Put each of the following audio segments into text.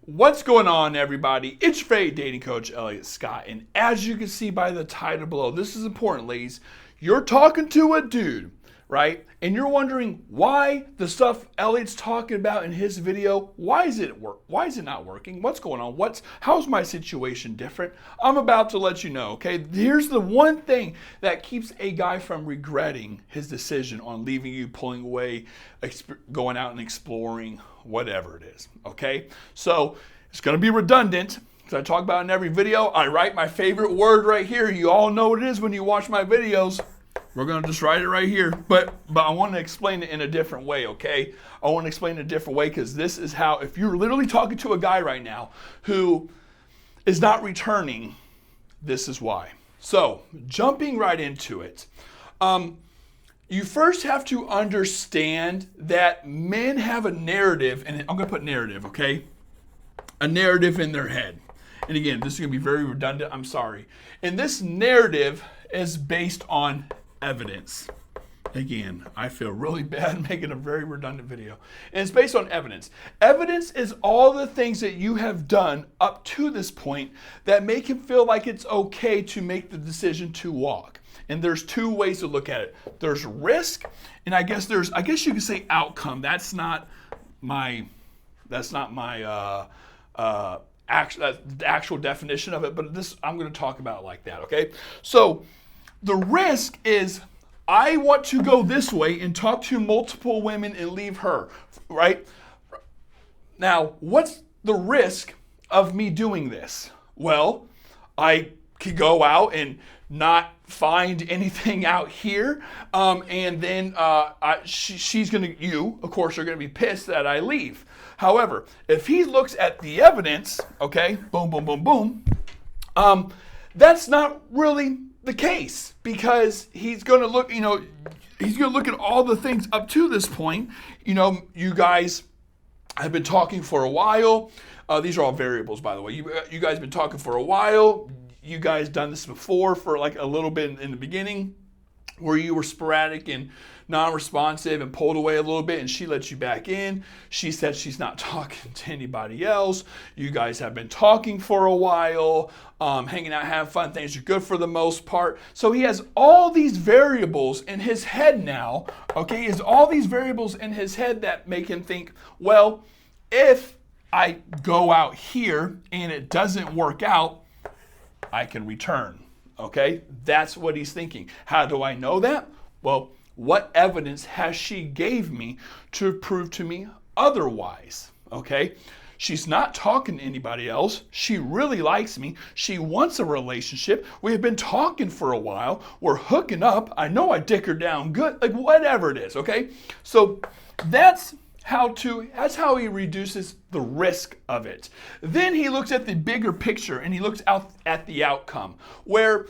What's going on, everybody? It's your favorite dating coach, Elliot Scott. And as you can see by the title below, this is important, ladies. You're talking to a dude, right? And you're wondering why the stuff Elliot's talking about in his video, why is it not working? What's going on? How's my situation different? I'm about to let you know, okay? Here's the one thing that keeps a guy from regretting his decision on leaving you, pulling away, going out and exploring, whatever it is, okay? So it's going to be redundant because I talk about it in every video. I write my favorite word right here. You all know what it is when you watch my videos. We're going to just write it right here. But I want to explain it in a different way, okay? I want to explain it in a different way because this is how, if you're literally talking to a guy right now who is not returning, this is why. So, jumping right into it. You first have to understand that men have a narrative, and I'm going to put narrative, okay? A narrative in their head. And again, this is going to be very redundant. I'm sorry. And this narrative is based on evidence. Again, I feel really bad making a very redundant video. And it's based on evidence. Evidence is all the things that you have done up to this point that make him feel like it's okay to make the decision to walk. And there's two ways to look at it. There's risk, and I guess you could say outcome. That's not my actual definition of it, but I'm going to talk about it like that, okay? So the risk is I want to go this way and talk to multiple women and leave her, right? Now, what's the risk of me doing this? Well, I could go out and not find anything out here, and then you, of course, are going to be pissed that I leave. However, if he looks at the evidence, okay, boom, boom, boom, boom, that's not really the case because he's going to look, he's going to look at all the things up to this point. You guys have been talking for a while. These are all variables, by the way. You guys have been talking for a while. You guys done this before for like a little bit in the beginning where you were sporadic and non-responsive and pulled away a little bit and she let you back in. She said she's not talking to anybody else. You guys have been talking for a while, hanging out, having fun. Things are good for the most part. So he has all these variables in his head now, okay? He has all these variables in his head that make him think, well, if I go out here and it doesn't work out, I can return, okay? That's what he's thinking. How do I know that? Well, what evidence has she gave me to prove to me otherwise, okay? She's not talking to anybody else. She really likes me. She wants a relationship. We have been talking for a while. We're hooking up. I know I dick her down good, like whatever it is, okay? So that's how he reduces the risk of it. Then he looks at the bigger picture and he looks out at the outcome where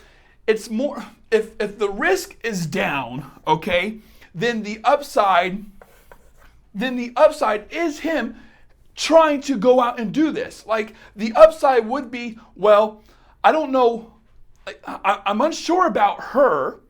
it's more, if the risk is down, okay, then the upside is him trying to go out and do this. Like the upside would be, well, I don't know, I'm unsure about her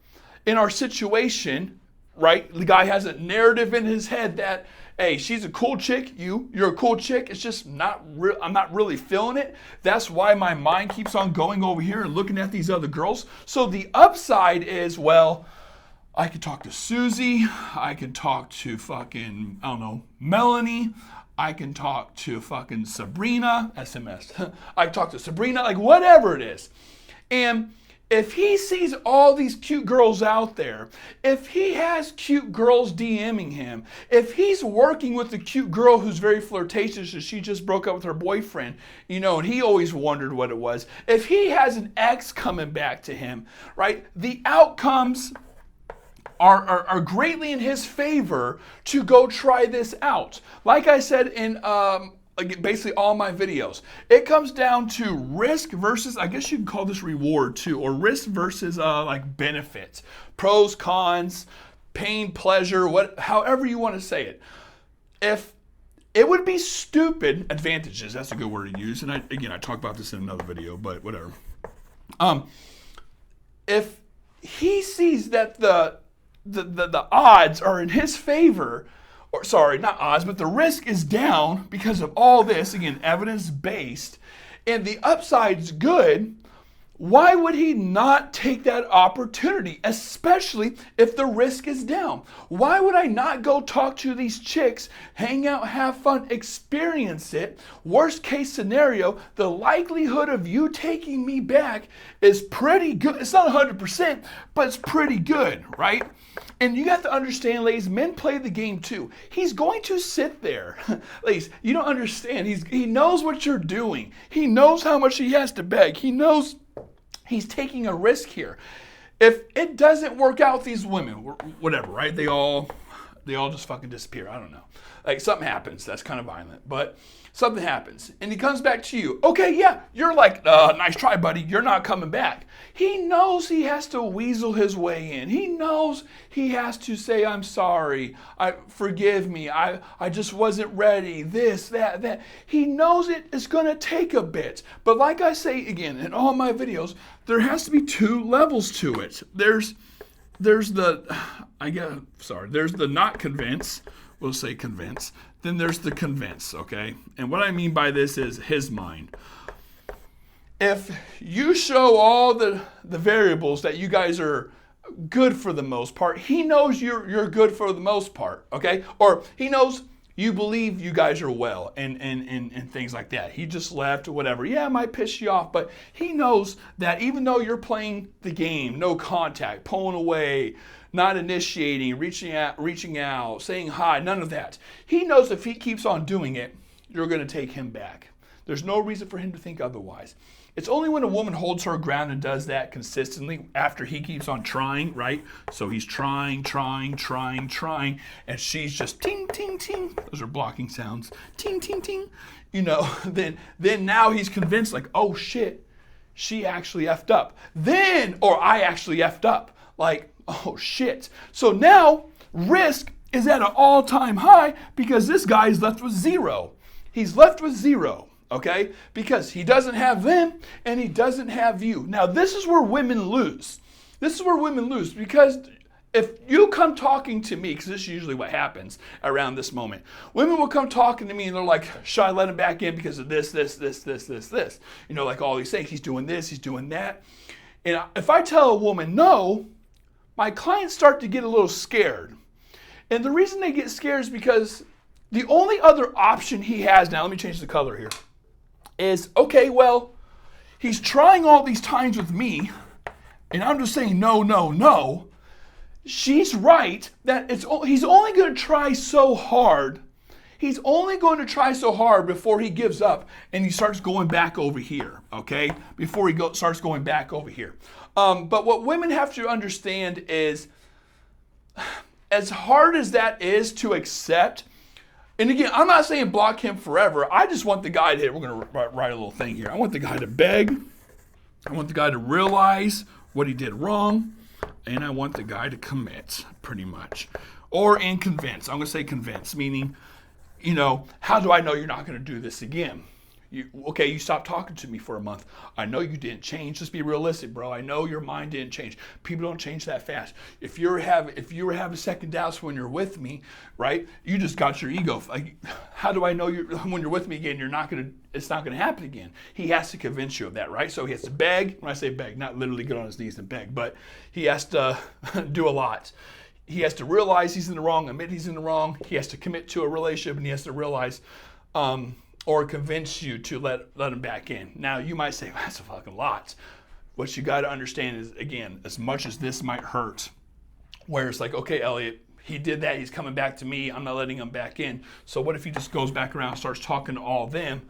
in our situation, right? The guy has a narrative in his head that, hey, she's a cool chick. You're a cool chick. It's just I'm not really feeling it. That's why my mind keeps on going over here and looking at these other girls. So the upside is, well, I could talk to Susie. I could talk to fucking, I don't know, Melanie. I can talk to fucking Sabrina, SMS. I can talk to Sabrina, like whatever it is. And if he sees all these cute girls out there, if he has cute girls DMing him, if he's working with a cute girl who's very flirtatious and she just broke up with her boyfriend, and he always wondered what it was, if he has an ex coming back to him, right, the outcomes are greatly in his favor to go try this out. Like I said in basically all my videos, it comes down to risk versus, I guess you can call this reward too, or risk versus like benefits, pros, cons, pain, pleasure, however you want to say it. If it would be stupid, advantages, that's a good word to use, and I talk about this in another video, but whatever. If he sees that the odds are in his favor, or sorry, not odds, but the risk is down because of all this, again, evidence-based, and the upside's good, why would he not take that opportunity, especially if the risk is down? Why would I not go talk to these chicks, hang out, have fun, experience it? Worst case scenario, the likelihood of you taking me back is pretty good. It's not 100%, but it's pretty good, right? And you got to understand, ladies, men play the game too. He's going to sit there. Ladies, you don't understand. He knows what you're doing. He knows how much he has to beg. He knows he's taking a risk here. If it doesn't work out with these women, whatever, right? They all just fucking disappear. I don't know. Like something happens that's kind of violent, but something happens and he comes back to you. Okay, yeah, you're like, nice try, buddy. You're not coming back. He knows he has to weasel his way in. He knows he has to say, I'm sorry. Forgive me. I just wasn't ready. This, that. He knows it is going to take a bit. But like I say again, in all my videos, there has to be two levels to it. There's the not convince. We'll say convince. Then there's the convince, okay? And what I mean by this is his mind. If you show all the variables that you guys are good for the most part, he knows you're good for the most part, okay? Or he knows you believe you guys are well and things like that. He just left or whatever. Yeah, it might piss you off, but he knows that even though you're playing the game, no contact, pulling away, not initiating, reaching out, saying hi, none of that. He knows if he keeps on doing it, you're going to take him back. There's no reason for him to think otherwise. It's only when a woman holds her ground and does that consistently after he keeps on trying, right? So he's trying, and she's just ting, ting, ting. Those are blocking sounds. Ting, ting, ting. Then now he's convinced like, oh shit, she actually effed up. Or I actually effed up. Like, oh shit. So now risk is at an all-time high because this guy is left with zero. He's left with zero, okay? Because he doesn't have them and he doesn't have you. Now this is where women lose. Because if you come talking to me, because this is usually what happens around this moment, women will come talking to me and they're like, should I let him back in because of this. Like all these things. He's doing this, he's doing that. And if I tell a woman no, my clients start to get a little scared. And the reason they get scared is because the only other option he has now, let me change the color here, is, okay, well, he's trying all these times with me, and I'm just saying no. She's right that he's only going to try so hard. He's only going to try so hard before he gives up and he starts going back over here, okay? Before he starts going back over here. But what women have to understand is, as hard as that is to accept, and again, I'm not saying block him forever. I just want the guy to, we're going to write a little thing here. I want the guy to beg. I want the guy to realize what he did wrong. And I want the guy to commit, pretty much. Or and convince. I'm going to say convince, meaning, how do I know you're not going to do this again? You stopped talking to me for a month. I know you didn't change. Let's be realistic, bro. I know your mind didn't change. People don't change that fast. If you were having second doubts when you're with me, right? You just got your ego. Like, how do I know when you're with me again? It's not gonna happen again. He has to convince you of that, right? So he has to beg. When I say beg, not literally get on his knees and beg, but he has to do a lot. He has to realize he's in the wrong, admit he's in the wrong. He has to commit to a relationship, and he has to realize. Or convince you to let him back in. Now, you might say, well, that's a fucking lot. What you got to understand is, again, as much as this might hurt, where it's like, okay, Elliot, he did that. He's coming back to me. I'm not letting him back in. So what if he just goes back around and starts talking to all of them?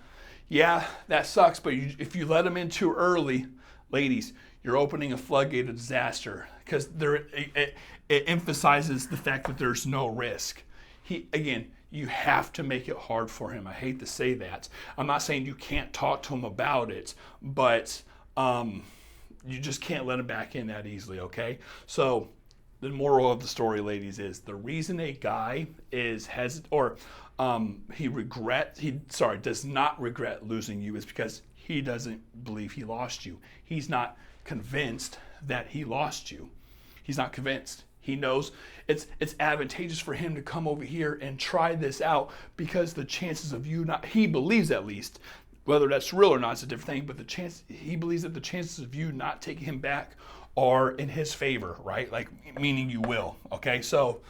Yeah, that sucks. But if you let him in too early, ladies, you're opening a floodgate of disaster because it emphasizes the fact that there's no risk. You have to make it hard for him. I hate to say that. I'm not saying you can't talk to him about it, but you just can't let him back in that easily, okay? So the moral of the story, ladies, is the reason a guy does not regret losing you is because he doesn't believe he lost you. He's not convinced that he lost you. He's not convinced. He knows it's advantageous for him to come over here and try this out, because the chances of you not, he believes at least, whether that's real or not is a different thing, but he believes that the chances of you not taking him back are in his favor, right? Like, meaning you will, okay? So,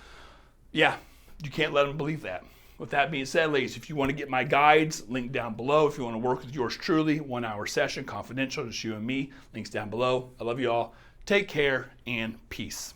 yeah, you can't let him believe that. With that being said, ladies, if you want to get my guides, link down below. If you want to work with yours truly, 1 hour session, confidential, just you and me, links down below. I love you all. Take care and peace.